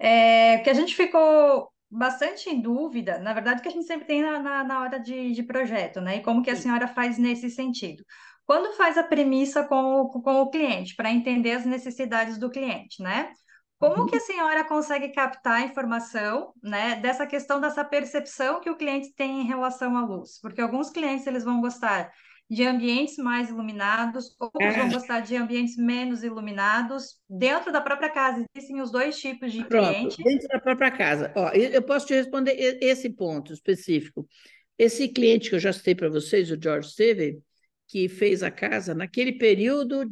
O que a gente ficou bastante em dúvida, na verdade, que a gente sempre tem na hora de projeto, né? E como que a Sim. senhora faz nesse sentido? Quando faz a premissa com o cliente, para entender as necessidades do cliente, né? Como que a Uhum. senhora consegue captar a informação, né, dessa questão dessa percepção que o cliente tem em relação à luz? Porque alguns clientes eles vão gostar de ambientes mais iluminados, outros vão Ah, gostar de ambientes menos iluminados. Dentro da própria casa existem os dois tipos de pronto, cliente. dentro da própria casa. Ó, eu posso te responder esse ponto específico. Esse cliente que eu já citei para vocês, o George Steve, que fez a casa naquele período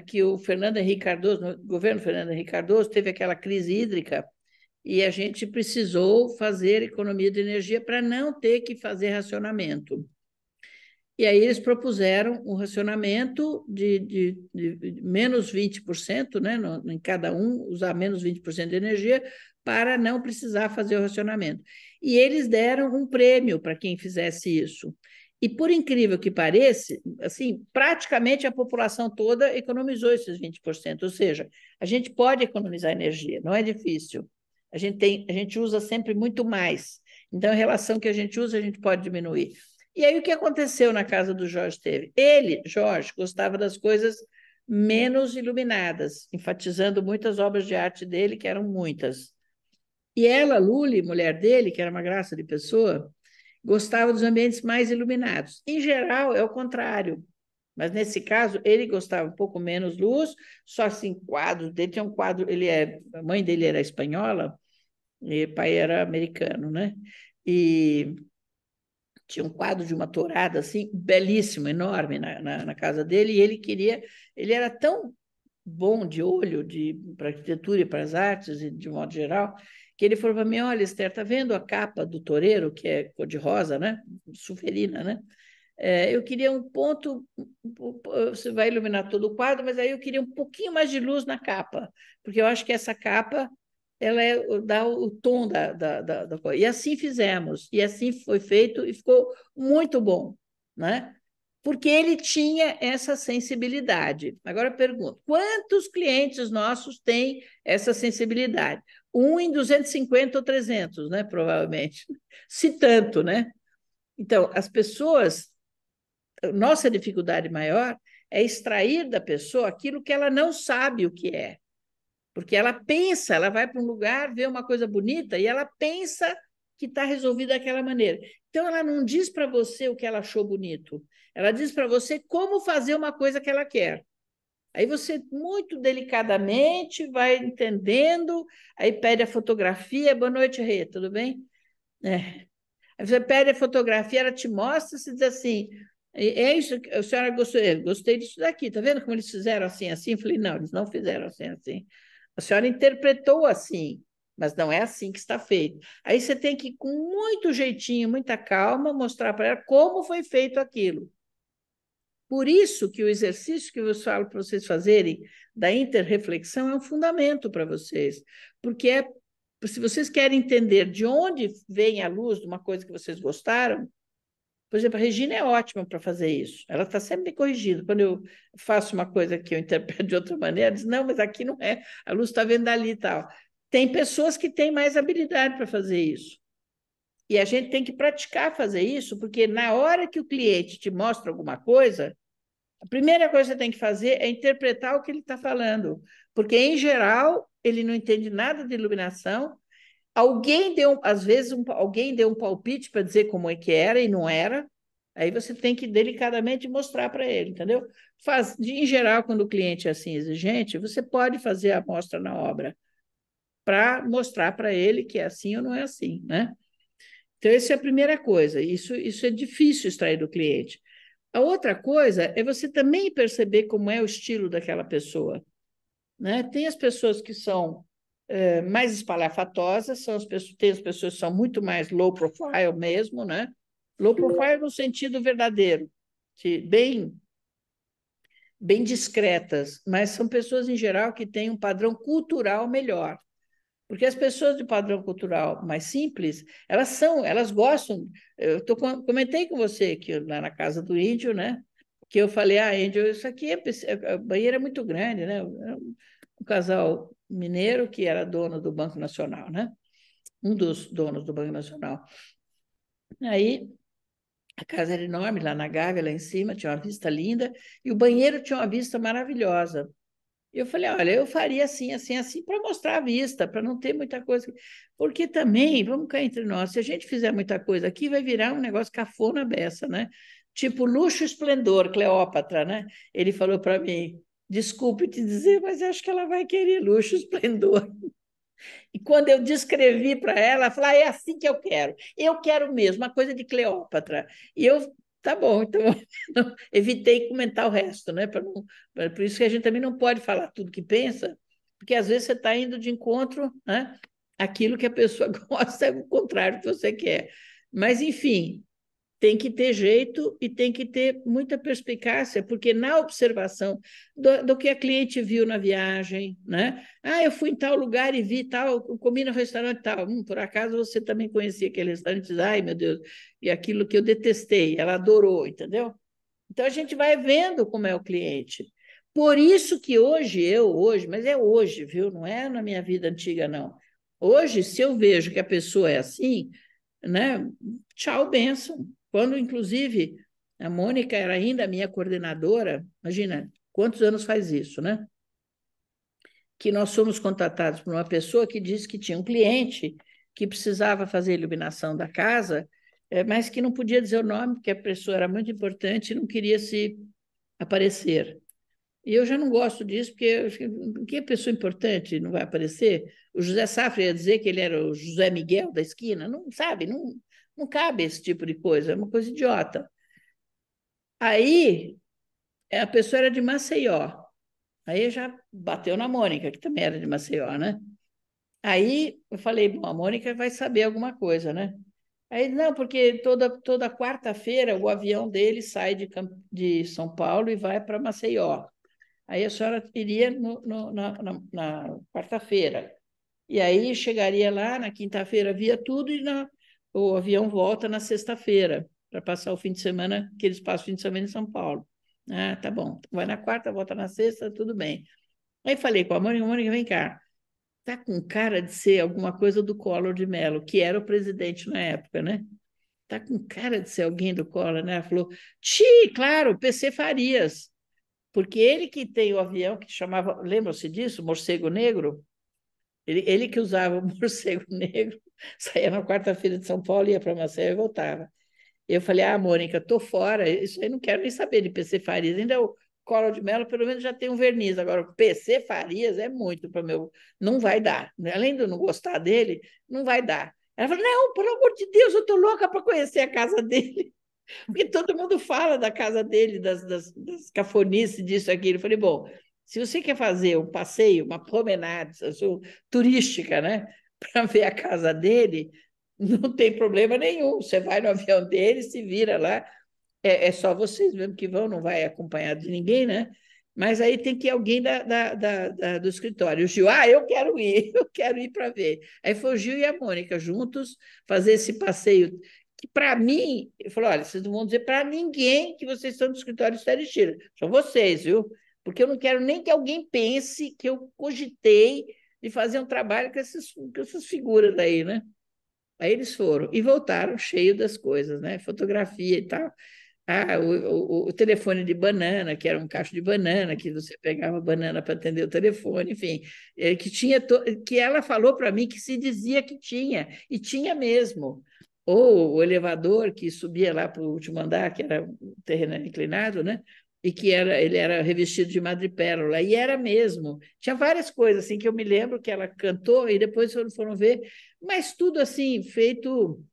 que o Fernando Henrique Cardoso, no governo Fernando Henrique Cardoso, teve aquela crise hídrica e a gente precisou fazer economia de energia para não ter que fazer racionamento. E aí eles propuseram um racionamento de menos 20%, né, em cada um, usar menos 20% de energia para não precisar fazer o racionamento. E eles deram um prêmio para quem fizesse isso. E por incrível que pareça, assim, praticamente a população toda economizou esses 20%. Ou seja, a gente pode economizar energia, não é difícil. A gente usa sempre muito mais. Então, a relação que a gente usa, a gente pode diminuir. E aí o que aconteceu na casa do Jorge teve? Ele, Jorge, gostava das coisas menos iluminadas, enfatizando muitas obras de arte dele, que eram muitas. E ela, Luli, mulher dele, que era uma graça de pessoa, gostava dos ambientes mais iluminados. Em geral, é o contrário. Mas nesse caso, ele gostava um pouco menos luz, só assim, quadros dele tinha um quadro, a mãe dele era espanhola e o pai era americano, né? E tinha um quadro de uma tourada assim, belíssimo, enorme na casa dele, e ele era tão bom de olho para arquitetura e para as artes, e de modo geral, que ele falou para mim, olha, Esther, tá vendo a capa do toureiro, que é cor-de-rosa, né? Suferina, né? Eu queria um ponto, você vai iluminar todo o quadro, mas aí eu queria um pouquinho mais de luz na capa, porque eu acho que essa capa dá o tom da coisa. E assim fizemos, e assim foi feito, e ficou muito bom, né? Porque ele tinha essa sensibilidade. Agora eu pergunto, quantos clientes nossos têm essa sensibilidade? Um em 250 ou 300, né? Provavelmente. Se tanto, né? Então, as pessoas nossa dificuldade maior é extrair da pessoa aquilo que ela não sabe o que é. Porque ela pensa, ela vai para um lugar, vê uma coisa bonita e ela pensa que está resolvido daquela maneira. Então, ela não diz para você o que ela achou bonito, ela diz para você como fazer uma coisa que ela quer. Aí você, muito delicadamente, vai entendendo, aí pede a fotografia, boa noite, Rê, tudo bem? É. Aí você pede a fotografia, ela te mostra, você diz assim, é isso que a senhora gostou, gostei disso daqui, tá vendo como eles fizeram assim, assim? Eu falei, não, eles não fizeram assim, assim. A senhora interpretou assim, mas não é assim que está feito. Aí você tem que, com muito jeitinho, muita calma, mostrar para ela como foi feito aquilo. Por isso que o exercício que eu falo para vocês fazerem da interreflexão é um fundamento para vocês, porque se vocês querem entender de onde vem a luz de uma coisa que vocês gostaram, por exemplo, a Regina é ótima para fazer isso. Ela está sempre me corrigindo. Quando eu faço uma coisa que eu interpreto de outra maneira, ela diz, não, mas aqui não é, a luz está vendo dali e tal. Tem pessoas que têm mais habilidade para fazer isso. E a gente tem que praticar fazer isso, porque na hora que o cliente te mostra alguma coisa, a primeira coisa que você tem que fazer é interpretar o que ele está falando, porque, em geral, ele não entende nada de iluminação. Alguém deu, às vezes, alguém deu um palpite para dizer como é que era e não era. Aí você tem que delicadamente mostrar para ele, entendeu? Em geral, quando o cliente é assim exigente, você pode fazer a amostra na obra para mostrar para ele que é assim ou não é assim, né? Então, essa é a primeira coisa. Isso é difícil extrair do cliente. A outra coisa é você também perceber como é o estilo daquela pessoa, né? Tem as pessoas que são mais espalhafatosas, tem as pessoas que são muito mais low profile mesmo, né? Low profile no sentido verdadeiro, bem discretas, mas são pessoas em geral que têm um padrão cultural melhor. Porque as pessoas de padrão cultural mais simples, elas gostam. Comentei com você que lá na casa do índio, né? Que eu falei, índio, isso aqui, banheiro é muito grande, né? um casal mineiro que era dono do Banco Nacional, né? Um dos donos do Banco Nacional. Aí a casa era enorme, lá na Gávea, lá em cima, tinha uma vista linda, e o banheiro tinha uma vista maravilhosa. Eu falei, olha, eu faria assim, assim, assim, para mostrar a vista, para não ter muita coisa. Porque também, vamos cá entre nós, se a gente fizer muita coisa aqui, vai virar um negócio cafona beça, né? Tipo luxo e esplendor, Cleópatra, né? Ele falou para mim, desculpe te dizer, mas acho que ela vai querer luxo e esplendor. E quando eu descrevi para ela, ela falou, é assim que eu quero mesmo, uma coisa de Cleópatra. E eu, tá bom, então evitei comentar o resto, né? Por isso que a gente também não pode falar tudo que pensa, porque às vezes você está indo de encontro, né? Aquilo que a pessoa gosta é o contrário que você quer. Mas, enfim, tem que ter jeito e tem que ter muita perspicácia, porque na observação do que a cliente viu na viagem, né? Ah, eu fui em tal lugar e vi tal, comi no restaurante tal. Por acaso você também conhecia aquele restaurante? Ai, meu Deus, e aquilo que eu detestei, ela adorou, entendeu? Então a gente vai vendo como é o cliente. Por isso que hoje, mas é hoje, viu? Não é na minha vida antiga, não. Hoje, se eu vejo que a pessoa é assim, né? Tchau, bênção. Quando, inclusive, a Mônica era ainda a minha coordenadora, imagina quantos anos faz isso, né? Que nós fomos contatados por uma pessoa que disse que tinha um cliente que precisava fazer a iluminação da casa, mas que não podia dizer o nome, porque a pessoa era muito importante e não queria se aparecer. E eu já não gosto disso, porque que é pessoa importante não vai aparecer? O José Safra ia dizer que ele era o José Miguel da esquina, não sabe, não cabe esse tipo de coisa, é uma coisa idiota. Aí a pessoa era de Maceió, aí já bateu na Mônica, que também era de Maceió, né? Aí eu falei, bom, a Mônica vai saber alguma coisa, né? Aí, não, porque toda quarta-feira o avião dele sai de São Paulo e vai para Maceió. Aí a senhora iria na quarta-feira. E aí chegaria lá, na quinta-feira via tudo e o avião volta na sexta-feira, para passar o fim de semana, que eles passam o fim de semana em São Paulo. Ah, tá bom. Vai na quarta, volta na sexta, tudo bem. Aí falei com a Mônica, vem cá. Tá com cara de ser alguma coisa do Collor de Mello, que era o presidente na época, né? Tá com cara de ser alguém do Collor, né? Ela falou, claro, PC Farias. Porque ele que tem o avião que chamava, lembram-se disso? Morcego Negro? Ele que usava o morcego negro, saía na quarta-feira de São Paulo, ia para Maceió e voltava. Eu falei, Mônica, estou fora, isso aí não quero nem saber de PC Farias. Ainda o Collor de Mello, pelo menos, já tem um verniz. Agora, o PC Farias é muito para meu. Não vai dar. Além de eu não gostar dele, não vai dar. Ela falou, não, pelo amor de Deus, eu estou louca para conhecer a casa dele. Porque todo mundo fala da casa dele, das cafonices, disso, aquilo. Eu falei, bom, se você quer fazer um passeio, uma promenade turística, né, para ver a casa dele, não tem problema nenhum. Você vai no avião dele, se vira lá. É só vocês mesmo que vão, não vai acompanhado de ninguém, né? Mas aí tem que ir alguém do escritório. O Gil, eu quero ir, eu quero ir para ver. Aí foi o Gil e a Mônica juntos fazer esse passeio que para mim, eu falei, olha, vocês não vão dizer para ninguém que vocês estão no escritório de Estéreo Stiller. São vocês, viu? Porque eu não quero nem que alguém pense que eu cogitei de fazer um trabalho com essas figuras aí, né? Aí eles foram e voltaram cheio das coisas, né? Fotografia e tal. O telefone de banana, que era um cacho de banana, que você pegava banana para atender o telefone, enfim, que ela falou para mim que se dizia que tinha, e tinha mesmo. Ou o elevador que subia lá para o último andar, que era um terreno inclinado, né? E que ele era revestido de madrepérola, e era mesmo. Tinha várias coisas assim que eu me lembro que ela cantou, e depois foram ver, mas tudo assim, feito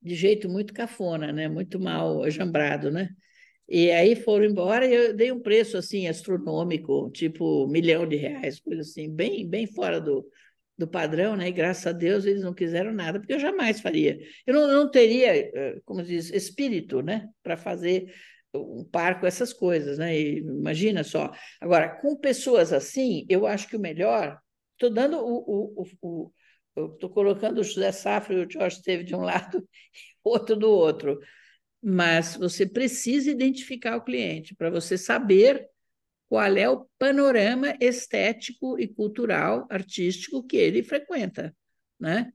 de jeito muito cafona, né? Muito mal jambrado, né? E aí foram embora e eu dei um preço assim astronômico, tipo R$ 1 milhão, coisa assim, bem fora do padrão, né? E graças a Deus eles não quiseram nada, porque eu jamais faria. Eu não teria, como diz, espírito, né? Para fazer um par com essas coisas, né? E imagina só. Agora, com pessoas assim, eu acho que o melhor. Estou dando estou colocando o José Safra e o George Esteve de um lado outro do outro. Mas você precisa identificar o cliente para você saber qual é o panorama estético e cultural, artístico que ele frequenta, né?